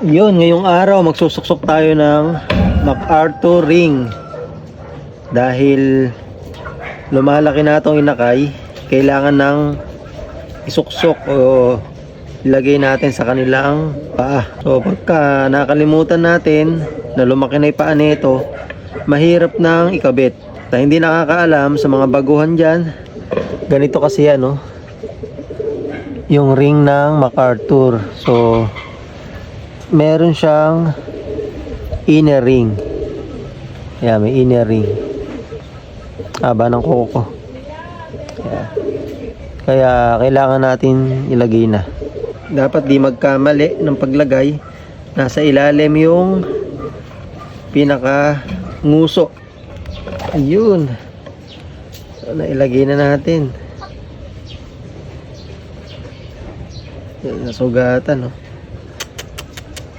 Yun, ngayong araw magsusuksok tayo ng MacArthur ring. Dahil lumalaki na itong inakay, kailangan ng isuksok o ilagay natin sa kanilang paa. So pagka nakalimutan natin na lumaki na yung paa nito, mahirap nang ikabit. Na hindi nakakaalam sa mga baguhan dyan, ganito kasi ano, yung ring ng MacArthur. So meron siyang inner ring. Ayan, may inner ring. Haba ng kuko. Kaya kailangan natin ilagay na. Dapat di magkamali ng paglagay. Nasa ilalim yung pinaka nguso. Ayun. So, nailagay na natin. Nasugatan, no?